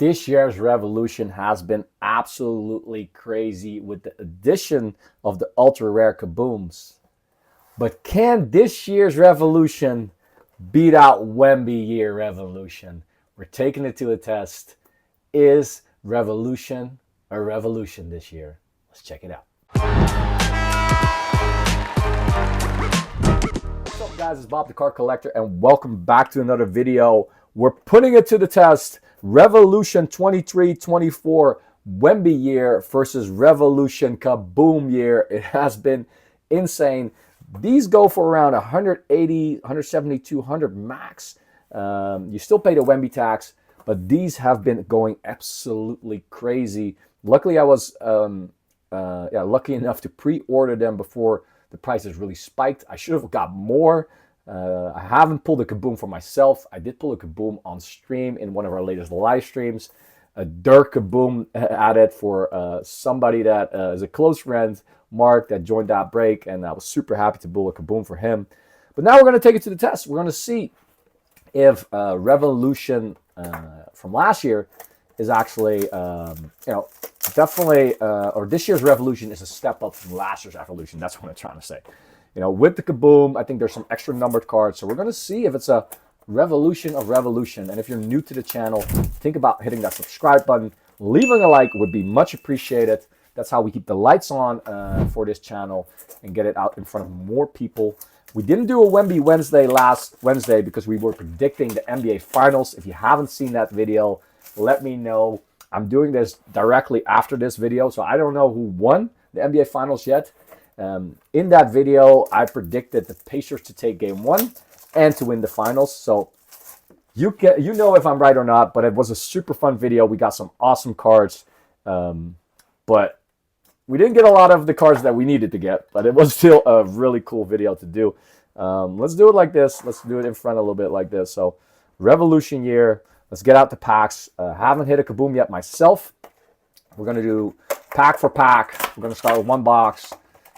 This year's revolution has been absolutely crazy with the addition of the ultra rare kabooms. But can this year's revolution beat out Wemby year revolution? We're taking it to a test. Is revolution a revolution this year? Let's check it out. What's up, guys? It's Bob the Card Collector, and welcome back to another video. We're putting it to the test. Revolution 23-24 Wemby year versus Revolution Kaboom year. It has been insane. These go for around 180, 170, 200 max. You still pay the Wemby tax, but these have been going absolutely crazy. Luckily, I was lucky enough to pre-order them before the prices really spiked. I should have got more. I haven't pulled a Kabooom for myself. I did pull a Kabooom on stream in one of our latest live streams. A Dirt Kabooom added for somebody that is a close friend, Mark, that joined that break, and I was super happy to pull a Kabooom for him. But now we're going to take it to the test. We're going to see if Revolution from last year is actually, definitely, or this year's Revolution is a step up from last year's Revolution. That's what I'm trying to say. With the Kabooom, I think there's some extra numbered cards. So we're going to see if it's a revolution of revolution. And if you're new to the channel, think about hitting that subscribe button. Leaving a like would be much appreciated. That's how we keep the lights on for this channel and get it out in front of more people. We didn't do a Wemby Wednesday last Wednesday because we were predicting the NBA Finals. If you haven't seen that video, let me know. I'm doing this directly after this video, so I don't know who won the NBA Finals yet. In that video, I predicted the Pacers to take Game 1 and to win the Finals. So you know if I'm right or not, but it was a super fun video. We got some awesome cards, but we didn't get a lot of the cards that we needed to get, but it was still a really cool video to do. Let's do it like this. Let's do it in front a little bit like this. So Revolution year. Let's get out the packs. Haven't hit a Kabooom yet myself. We're going to do pack for pack. We're going to start with one box.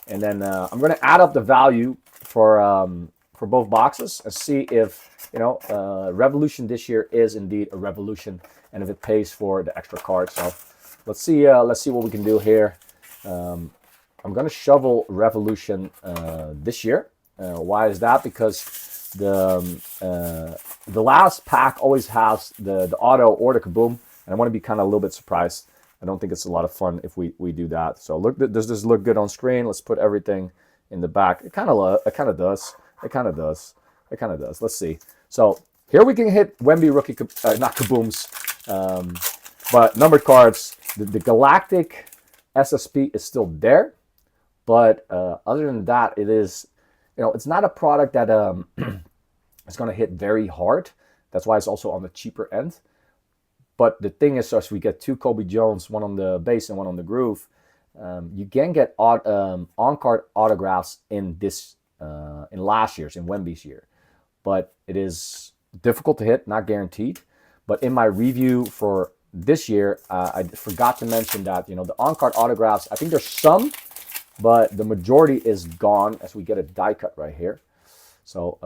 And then I'm going to add up the value for both boxes and see if, Revolution this year is indeed a revolution and if it pays for the extra cards. So let's see what we can do here. I'm going to shovel Revolution this year. Why is that? Because the last pack always has the auto or the Kabooom, and I want to be kind of a little bit surprised. I don't think it's a lot of fun if we do that. So look, does this look good on screen? Let's put everything in the back. It kind of does. Let's see. So here we can hit Wemby rookie, not Kabooms, but numbered cards. The Galactic SSP is still there, but other than that, it is, it's not a product that is going to hit very hard. That's why it's also on the cheaper end. But the thing is, as we get two Kobe Jones, one on the base and one on the groove, you can get on-card autographs in last year's, in Wemby's year. But it is difficult to hit, not guaranteed. But in my review for this year, I forgot to mention that, the on-card autographs, I think there's some, but the majority is gone as we get a die cut right here. So,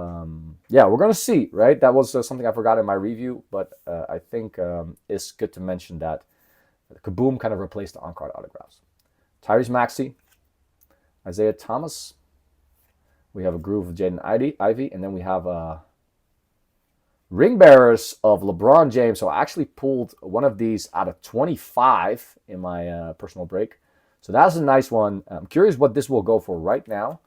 we're going to see, right? That was something I forgot in my review, but I think it's good to mention that Kabooom kind of replaced the on-card autographs. Tyrese Maxey, Isaiah Thomas. We have a groove of Jaden Ivey, and then we have ring bearers of LeBron James. So I actually pulled one of these out of 25 in my personal break. So that's a nice one. I'm curious what this will go for right now.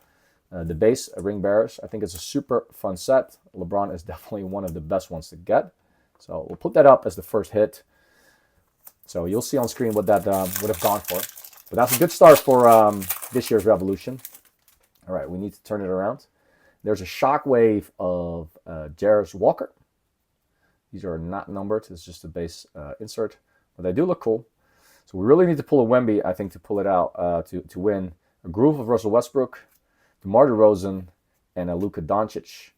The base ring bearers. I think it's a super fun set. LeBron is definitely one of the best ones to get. So we'll put that up as the first hit. So you'll see on screen what that would have gone for. But that's a good start for this year's Revolution. All right, we need to turn it around. There's a shockwave of Jarris Walker. These are not numbered. It's just a base insert. But they do look cool. So we really need to pull a Wemby, I think, to pull it out to win. A groove of Russell Westbrook, DeMar DeRozan, and a Luka Doncic,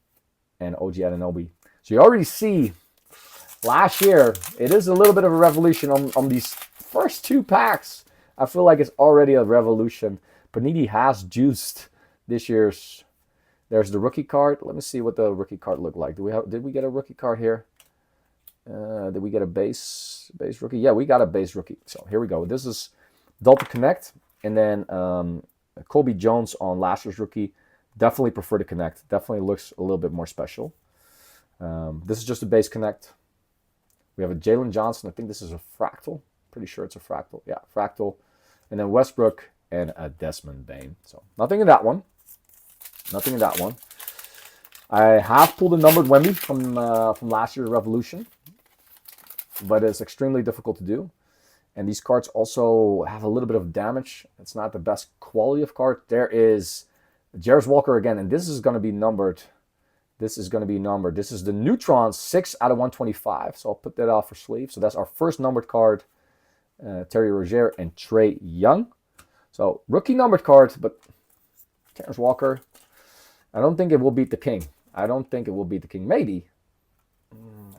and OG Anunoby. So you already see, last year, it is a little bit of a revolution on these first two packs. I feel like it's already a revolution. Panini has juiced this year's. There's the rookie card. Let me see what the rookie card looked like. Did we get a rookie card here? Did we get a base rookie? Yeah, we got a base rookie. So here we go. This is Delta Connect, and then Colby Jones on last year's rookie. Definitely prefer to Connect. Definitely looks a little bit more special. This is just a base Connect. We have a Jalen Johnson. I think this is a fractal. Pretty sure it's a fractal. Yeah, fractal. And then Westbrook and a Desmond Bane. So nothing in that one. Nothing in that one. I have pulled a numbered Wemby from last year's Revolution, but it's extremely difficult to do. And these cards also have a little bit of damage. It's not the best quality of card. There is Jarvis Walker again, and this is going to be numbered. This is the Neutron 6 out of 125. So I'll put that off for sleeve. So that's our first numbered card. Terry Rozier and Trae Young. So rookie numbered card, but Jarvis Walker, I don't think it will beat the King. Maybe.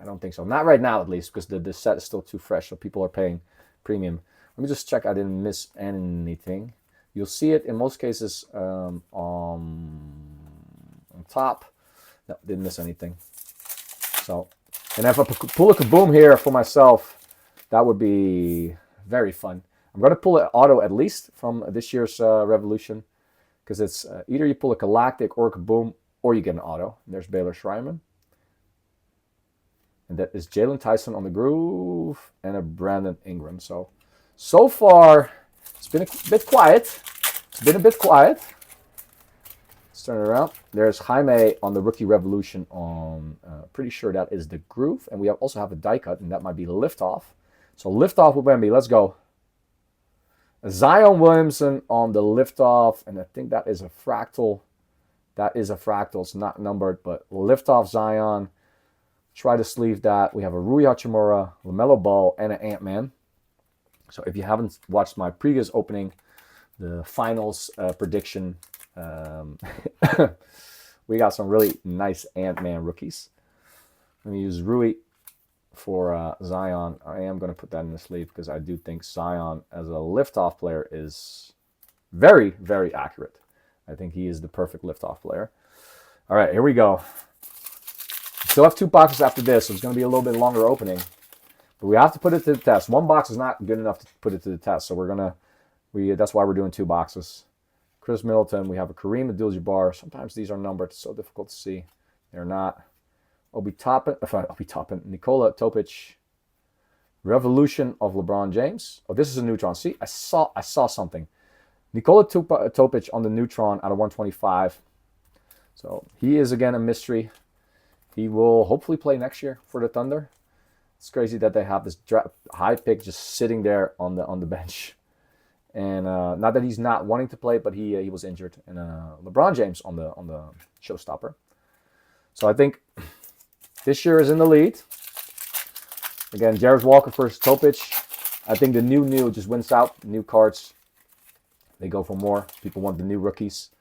I don't think so. Not right now, at least, because the set is still too fresh, so people are paying premium. Let me just check I didn't miss anything. You'll see it in most cases on top. No, didn't miss anything. So, and if I pull a Kaboom here for myself, that would be very fun. I'm going to pull an auto at least from this year's Revolution, because it's either you pull a Galactic or a Kaboom, or you get an auto. And there's Baylor Schreiman. And that is Jalen Tyson on the groove and a Brandon Ingram. So far, it's been a bit quiet. Let's turn it around. There's Jaime on the Rookie Revolution on, pretty sure that is the groove. And we also have a die cut, and that might be Liftoff. So Liftoff with Wemby. Let's go. Zion Williamson on the Liftoff, and I think that is a fractal. It's not numbered, but Liftoff Zion. Try to sleeve that. We have a Rui Hachimura, LaMelo Ball, and an Ant-Man. So if you haven't watched my previous opening, the finals prediction, we got some really nice Ant-Man rookies. Let me use Rui for Zion. I am going to put that in the sleeve because I do think Zion as a liftoff player is very, very accurate. I think he is the perfect liftoff player. All right, here we go. Still have 2 boxes after this, so it's going to be a little bit longer opening. But we have to put it to the test. 1 box is not good enough to put it to the test, so that's why we're doing 2 boxes. Chris Middleton, we have a Kareem Abdul-Jabbar. Sometimes these are numbered. It's so difficult to see. They're not. Obi Toppin, Nikola Topic, Revolution of LeBron James. Oh, this is a Neutron. See, I saw something. Nikola Topic on the Neutron out of 125. So he is again a mystery. He will hopefully play next year for the Thunder. It's crazy that they have this high pick just sitting there on the bench. And not that he's not wanting to play, but he was injured. And LeBron James on the showstopper. So I think this year is in the lead. Again, Jarvis Walker versus Topic. I think the new just wins out. New cards, they go for more. People want the new rookies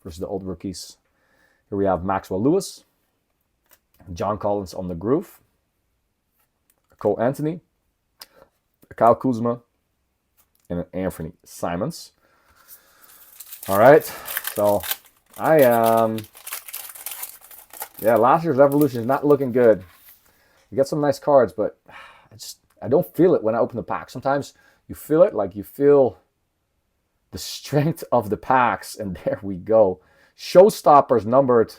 versus the old rookies. Here we have Maxwell Lewis, John Collins on the groove, Cole Anthony, Kyle Kuzma, and an Anthony Simons. All right, so last year's Revolution is not looking good. You get some nice cards, but I don't feel it when I open the pack. Sometimes you feel it, like you feel the strength of the packs, and there we go. Showstoppers numbered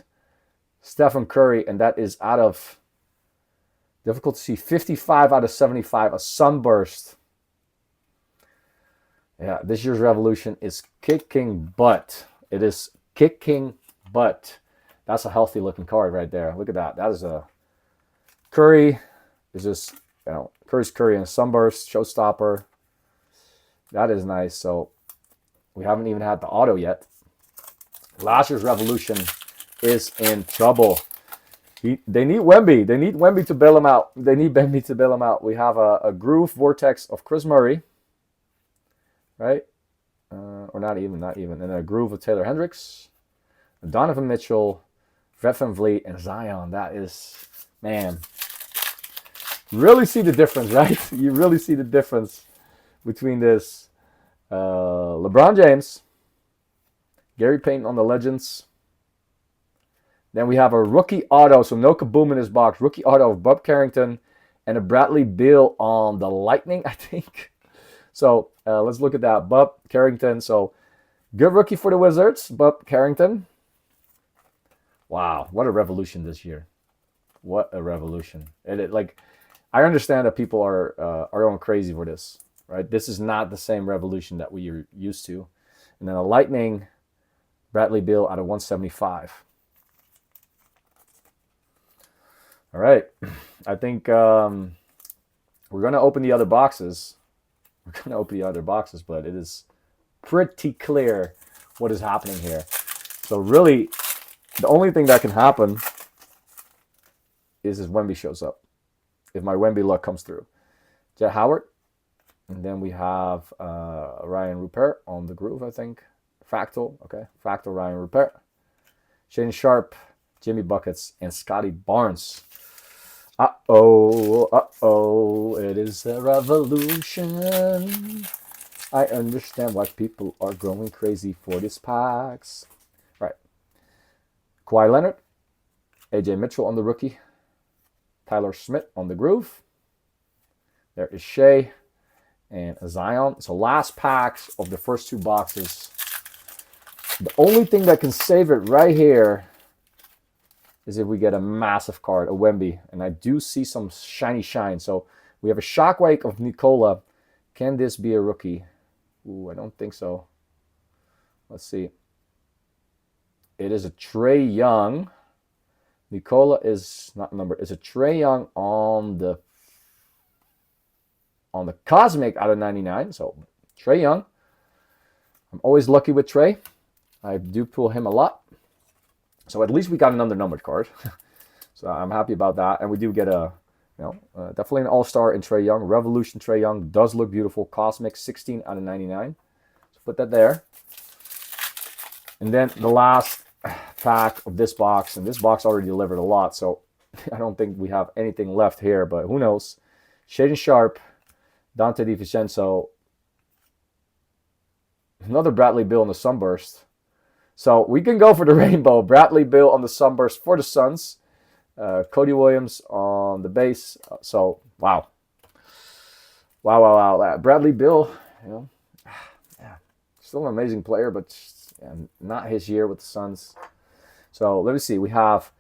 Stephen Curry, and that is out of, difficult to see, 55 out of 75, a sunburst. Yeah, this year's Revolution is kicking butt. It is kicking butt. That's a healthy looking card right there. Look at that. That is a Curry. Is just, Curry's Curry and sunburst, showstopper. That is nice. So we haven't even had the auto yet. Last year's Revolution is in trouble. They need Wemby. They need Wemby to bail him out. We have a groove vortex of Chris Murray. Right? Or not even. And a groove of Taylor Hendricks, Donovan Mitchell, Fred VanVleet, and Zion. That is, man. Really see the difference, right? You really see the difference between this LeBron James, Gary Payton on the Legends. Then we have a rookie auto, so no Kaboom in this box. Rookie auto of Bob Carrington and a Bradley Beal on the Lightning, I think. So let's look at that. Bub Carrington. So good rookie for the Wizards, Bub Carrington. Wow, what a revolution this year. What a revolution. Like, I understand that people are going crazy for this, right? This is not the same revolution that we are used to. And then a Lightning, Bradley Beal out of 175. All right. I think we're going to open the other boxes. We're going to open the other boxes, but it is pretty clear what is happening here. So really, the only thing that can happen is if Wemby shows up. If my Wemby luck comes through. Jet Howard. And then we have Ryan Rupert on the groove, I think. Fractal. Okay. Fractal Ryan Rupert. Shane Sharp, Jimmy Buckets, and Scotty Barnes. Uh-oh. It is a revolution. I understand why people are going crazy for these packs. Right. Kawhi Leonard. AJ Mitchell on the rookie. Tyler Smith on the groove. There is Shea and Zion. So last packs of the first two boxes. The only thing that can save it right here is if we get a massive card, a Wemby. And I do see some shiny shine. So we have a Shockwave of Nikola. Can this be a rookie? Ooh, I don't think so. Let's see. It is a Trae Young. Nikola is not numbered. It's a Trae Young on the Cosmic out of 99. So Trae Young. I'm always lucky with Trae. I do pull him a lot. So at least we got another numbered card. So I'm happy about that. And we do get definitely an all-star in Trae Young. Revolution Trae Young does look beautiful. Cosmic 16 out of 99. So put that there. And then the last pack of this box. And this box already delivered a lot. So I don't think we have anything left here. But who knows. Shaden Sharp. Dante DiVincenzo. Another Bradley Beal on the Sunburst. So we can go for the rainbow. Bradley Beal on the Sunburst for the Suns. Cody Williams on the base. So, wow. Wow. Bradley Beal, still an amazing player, but not his year with the Suns. So, let me see. We have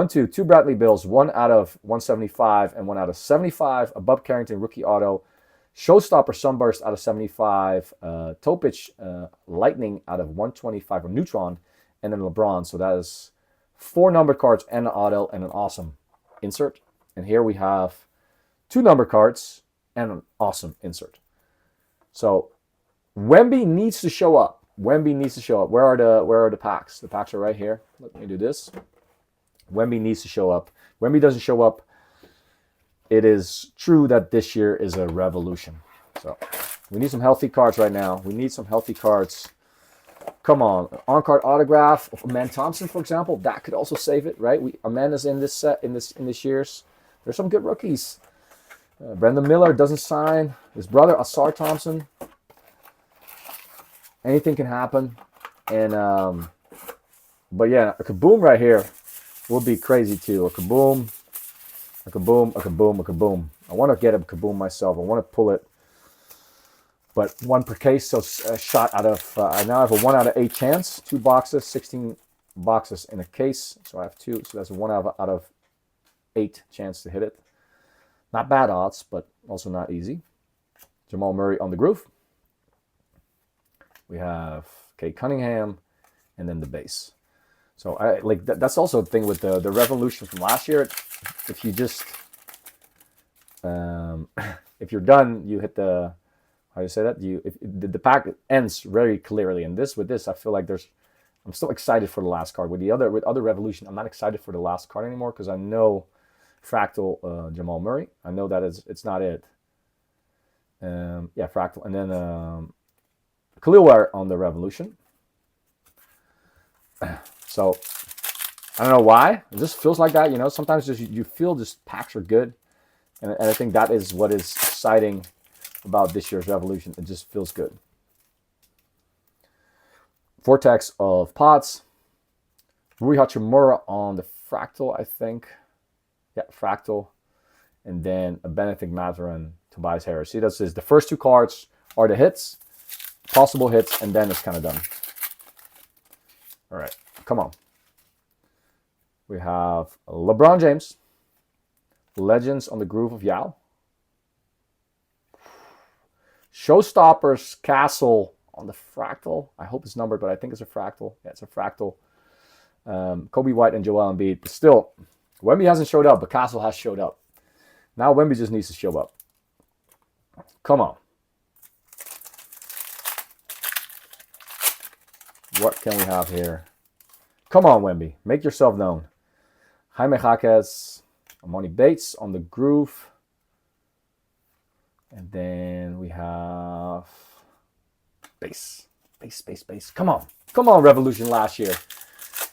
two Bradley Beals, 1 out of 175 and 1 out of 75. A Bub Carrington rookie auto. Showstopper Sunburst out of 75. Topich Lightning out of 125 or Neutron. And then LeBron. So that is 4 numbered cards and an auto and an awesome insert. And here we have 2 numbered cards and an awesome insert. So Wemby needs to show up. Wemby needs to show up. Where are the packs? The packs are right here. Let me do this. Wemby needs to show up. Wemby doesn't show up. It is true that this year is a revolution. So we need some healthy cards right now. We need some healthy cards. Come on. On-card autograph of Aman Thompson, for example. That could also save it, right? Amanda's in this set in this year's. There's some good rookies. Brendan Miller doesn't sign. His brother, Asar Thompson. Anything can happen. And but yeah, a Kaboom right here will be crazy too. A Kaboom. A Kaboom. I want to get a Kaboom myself. I want to pull it. But 1 per case, so a shot out of, I now have a 1 out of 8 chance. 2 boxes, 16 boxes in a case. So I have 2, so that's a 1 out of 8 chance to hit it. Not bad odds, but also not easy. Jamal Murray on the groove. We have Kate Cunningham, and then the base. So that's also the thing with the revolution from last year. If you just, if you're done, you hit the, how do you say that? The pack ends very clearly. And with this, I feel like I'm still excited for the last card. With other revolution, I'm not excited for the last card anymore because I know Fractal Jamal Murray. I know that it's not it. Fractal, and then Khalil Ware on the revolution. So I don't know why. It just feels like that, Sometimes you feel just packs are good, and I think that is what is exciting about this year's revolution. It just feels good. Vortex of Pots. Rui Hachimura on the Fractal, I think. Yeah, Fractal. and then a Benedict Mathurin, Tobias Harris. See, that's the first 2 cards are the hits, possible hits, and then it's kind of done. All right, come on. We have LeBron James, Legends on the Groove of Yao. Showstoppers Castle on the Fractal. I hope it's numbered, but I think it's a Fractal. Yeah, it's a Fractal. Kobe White and Joel Embiid. But still, Wemby hasn't showed up, but Castle has showed up. Now Wemby just needs to show up. Come on. What can we have here? Come on, Wemby. Make yourself known. Jaime Jaquez, Amoni Bates on the Groove. And then we have base. Come on. Come on, Revolution last year.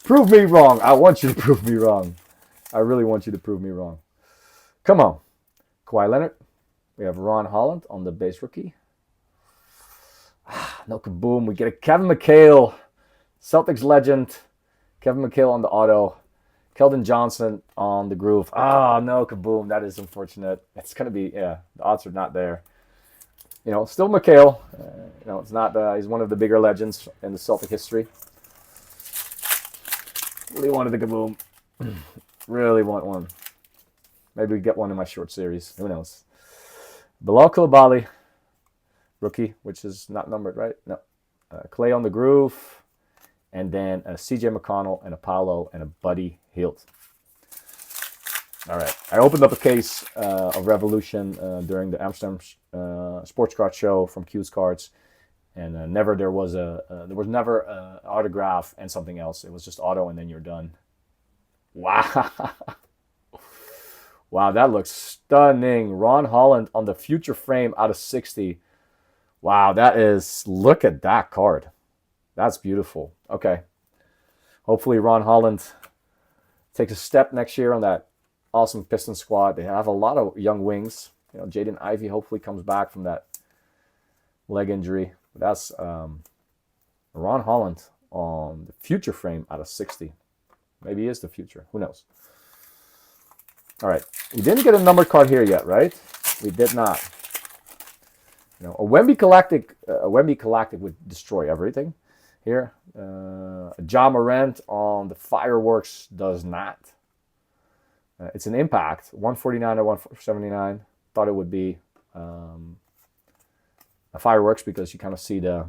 Prove me wrong. I want you to prove me wrong. I really want you to prove me wrong. Come on. Kawhi Leonard. We have Ron Holland on the base rookie. No Kaboom. We get a Kevin McHale. Celtics legend. Kevin McHale on the auto. Keldon Johnson on the Groove. No Kaboom. That is unfortunate. It's going to be, the odds are not there. You know, still McHale. It's not, he's one of the bigger legends in the Celtic history. Really wanted the Kaboom. Really want one. Maybe we get one in my short series. Who knows? Bilal Coulibaly, rookie, which is not numbered, right? No. Clay on the Groove. And then a CJ McConnell and a Paolo and a Buddy Hield. All right. I opened up a case of Revolution during the Amsterdam Sports Card Show from Q's Cards. And there was never an autograph and something else. It was just auto and then you're done. Wow. Wow, that looks stunning. Ron Holland on the future frame out of 60. Wow, look at that card. That's beautiful. Okay. Hopefully Ron Holland takes a step next year on that awesome Pistons squad. They have a lot of young wings. You know, Jaden Ivey hopefully comes back from that leg injury. But that's Ron Holland on the future frame out of 60. Maybe he is the future. Who knows? All right. We didn't get a numbered card here yet, right? We did not. You know, a Wemby Galactic would destroy everything. Here, Ja Morant on the Fireworks does not. It's an impact, 149 or 179. Thought it would be a Fireworks because you kind of see the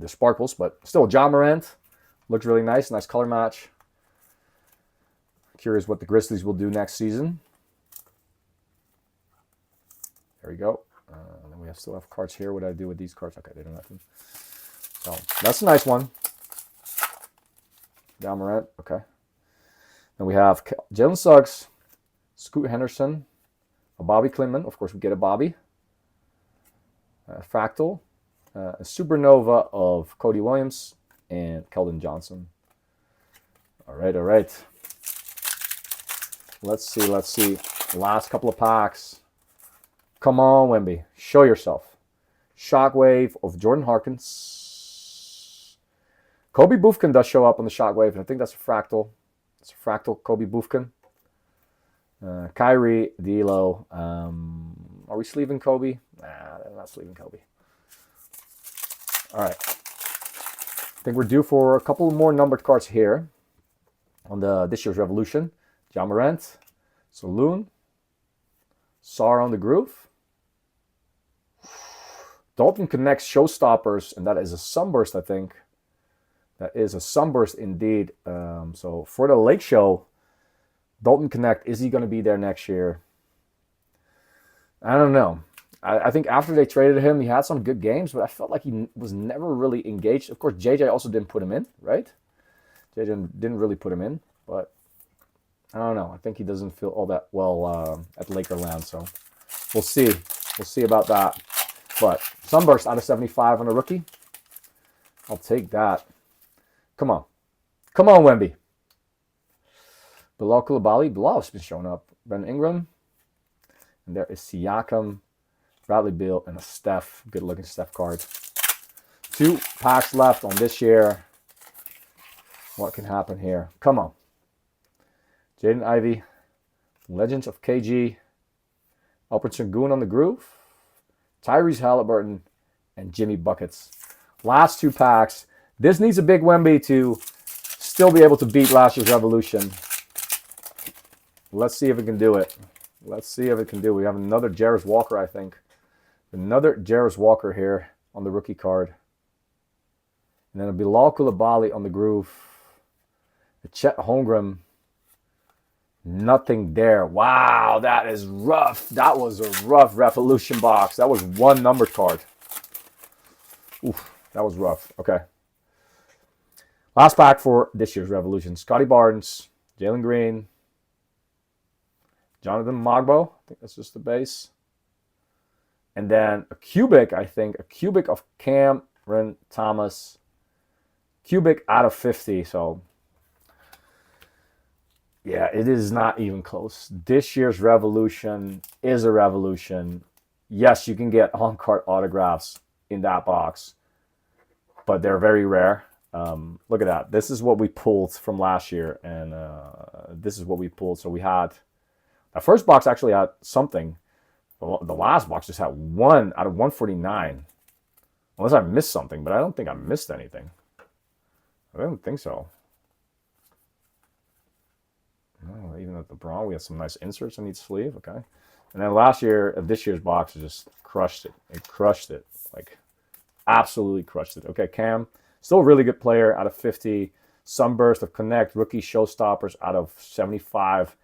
sparkles, but still, Ja Morant looks really nice color match. Curious what the Grizzlies will do next season. There we go. Then we still have cards here. What do I do with these cards? Okay, they don't have them. So that's a nice one. Ja Morant, okay. Then we have Jalen Suggs, Scoot Henderson, a Bobby Clinman. Of course, we get a Bobby. Fractal, a Supernova of Cody Williams, and Keldon Johnson. All right. Let's see. Last couple of packs. Come on, Wemby. Show yourself. Shockwave of Jordan Harkins. Kobe Buffkin does show up on the Shockwave, and I think that's a Fractal. It's a Fractal Kobe Buffkin. Kyrie, D'Lo. Are we sleeving Kobe? Nah, I'm not sleeving Kobe. All right. I think we're due for a couple more numbered cards here on this year's Revolution. Ja Morant, Saloon, Sar on the Groove. Dalton connects Showstoppers, and that is a Sunburst, I think. That is a Sunburst indeed. So for the Lake Show, Dalton Connect, is he going to be there next year? I don't know. I think after they traded him, he had some good games, but I felt like he was never really engaged. Of course, JJ also didn't put him in, right? JJ didn't really put him in, but I don't know. I think he doesn't feel all that well at Lakerland, so we'll see. We'll see about that. But Sunburst out of 75 on a rookie. I'll take that. Come on. Come on, Wemby. Bilal Coulibaly. Bilal's been showing up. Ben Ingram. And there is Siakam, Bradley Beal, and a Steph. Good-looking Steph card. 2 packs left on this year. What can happen here? Come on. Jaden Ivey, Legends of KG. Alfred Sengun on the groove. Tyrese Halliburton and Jimmy Buckets. Last 2 packs. This needs a big Wemby to still be able to beat last year's Revolution. Let's see if it can do it. Let's see if it can do it. We have another Jarris Walker, I think. Another Jarris Walker here on the rookie card. And then a Bilal Coulibaly on the groove. A Chet Holmgren. Nothing there. Wow, that is rough. That was a rough Revolution box. That was 1 numbered card. Oof, that was rough. Okay. Last pack for this year's Revolution. Scotty Barnes, Jalen Green, Jonathan Magbo. I think that's just the base. And then a cubic, I think. A cubic of Cameron Thomas. Cubic out of 50. So, yeah, it is not even close. This year's Revolution is a Revolution. Yes, you can get on-card autographs in that box, but they're very rare. Look at that. This is what we pulled from last year, and this is what we pulled. So we had, the first box actually had something. The last box just had 1 out of 149. Unless I missed something, but I don't think I missed anything. I don't think so. No, even at the Braun, we have some nice inserts on each sleeve. Okay. And then last year, this year's box just crushed it. It crushed it. Like, absolutely crushed it. Okay, Cam, still a really good player out of 50. Sunburst of Connect, rookie showstoppers out of 75.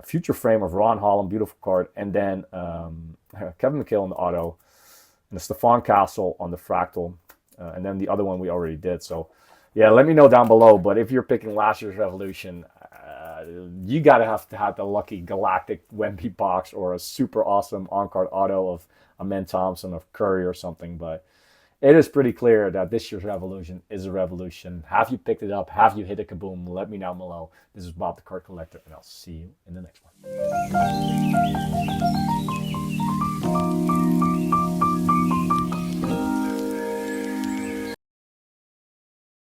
A future frame of Ron Holland, beautiful card. And then Kevin McHale on the auto. And the Stephon Castle on the fractal. And then the other one we already did. So, yeah, let me know down below. But if you're picking last year's Revolution, you got to have the lucky Galactic Wemby box or a super awesome on-card auto of Amen Thompson, of Curry or something. But it is pretty clear that this year's Revolution is a Revolution. Have you picked it up? Have you hit a Kabooom? Let me know below. This is Bob the Card Collector, and I'll see you in the next one.